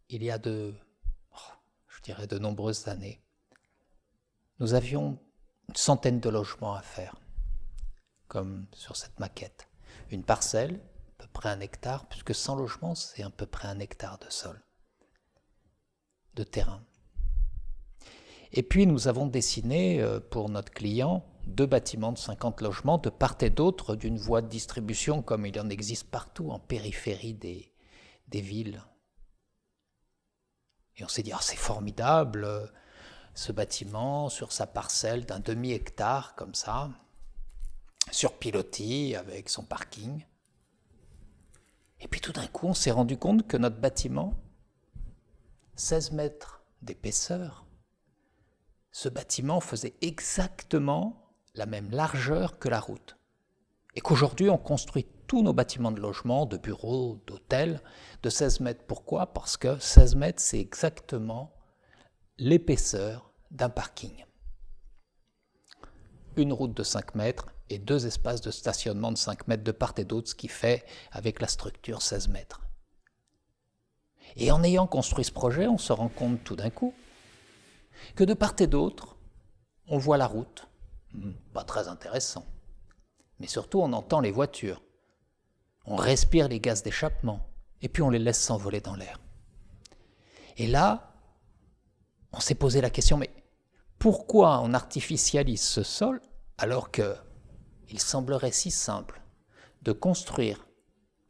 il y a je dirais de nombreuses années, nous avions une centaine de logements à faire, comme sur cette maquette. Une parcelle, à peu près 1 hectare, puisque 100 logements, c'est à peu près 1 hectare de sol, de terrain. Et puis nous avons dessiné pour notre client 2 bâtiments de 50 logements de part et d'autre d'une voie de distribution comme il en existe partout en périphérie des villes. Et on s'est dit, c'est formidable, ce bâtiment sur sa parcelle d'un demi-hectare comme ça, sur pilotis avec son parking. Et puis tout d'un coup, on s'est rendu compte que notre bâtiment, 16 mètres d'épaisseur, ce bâtiment faisait exactement la même largeur que la route. Et qu'aujourd'hui, on construit tous nos bâtiments de logement, de bureaux, d'hôtels, de 16 mètres. Pourquoi ? Parce que 16 mètres, c'est exactement l'épaisseur d'un parking. Une route de 5 mètres et 2 espaces de stationnement de 5 mètres de part et d'autre, ce qui fait, avec la structure, 16 mètres. Et en ayant construit ce projet, on se rend compte tout d'un coup que de part et d'autre, on voit la route. Pas très intéressant. Mais surtout, on entend les voitures. On respire les gaz d'échappement. Et puis on les laisse s'envoler dans l'air. Et là, on s'est posé la question, mais pourquoi on artificialise ce sol alors qu'il semblerait si simple de construire,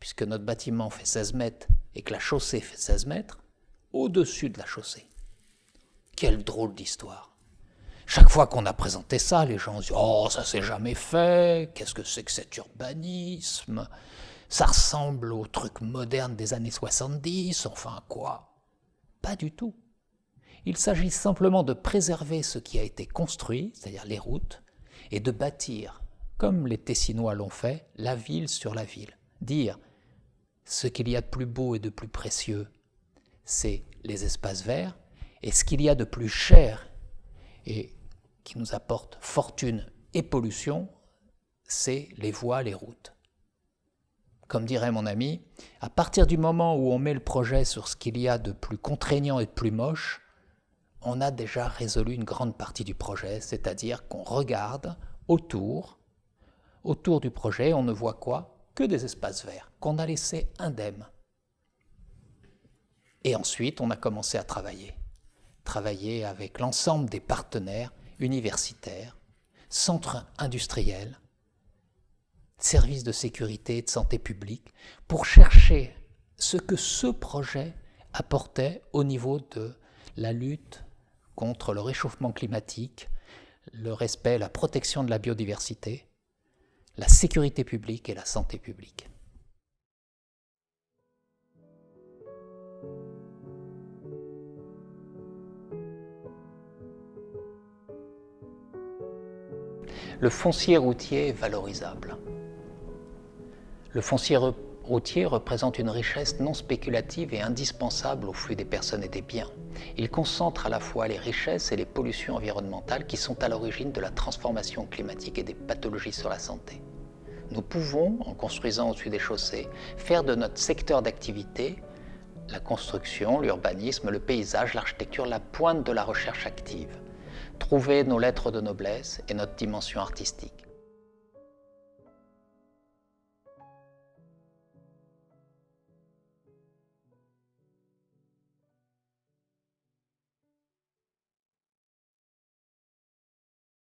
puisque notre bâtiment fait 16 mètres et que la chaussée fait 16 mètres, au-dessus de la chaussée. Quelle drôle d'histoire. Chaque fois qu'on a présenté ça, les gens disent « Oh, ça s'est jamais fait, qu'est-ce que c'est que cet urbanisme ? Ça ressemble aux trucs modernes des années 70, enfin quoi ?» Pas du tout. Il s'agit simplement de préserver ce qui a été construit, c'est-à-dire les routes, et de bâtir, comme les Tessinois l'ont fait, la ville sur la ville. Dire ce qu'il y a de plus beau et de plus précieux, c'est les espaces verts, et ce qu'il y a de plus cher et qui nous apporte fortune et pollution, c'est les voies, les routes. Comme dirait mon ami, à partir du moment où on met le projet sur ce qu'il y a de plus contraignant et de plus moche, on a déjà résolu une grande partie du projet, c'est-à-dire qu'on regarde autour du projet, on ne voit quoi ? Que des espaces verts, qu'on a laissés indemnes. Et ensuite, on a commencé à travailler avec l'ensemble des partenaires universitaires, centres industriels, services de sécurité et de santé publique, pour chercher ce que ce projet apportait au niveau de la lutte contre le réchauffement climatique, le respect, la protection de la biodiversité, la sécurité publique et la santé publique. Le foncier routier est valorisable. Le foncier routier représente une richesse non spéculative et indispensable au flux des personnes et des biens. Il concentre à la fois les richesses et les pollutions environnementales qui sont à l'origine de la transformation climatique et des pathologies sur la santé. Nous pouvons, en construisant au-dessus des chaussées, faire de notre secteur d'activité, la construction, l'urbanisme, le paysage, l'architecture, la pointe de la recherche active. Trouver nos lettres de noblesse et notre dimension artistique.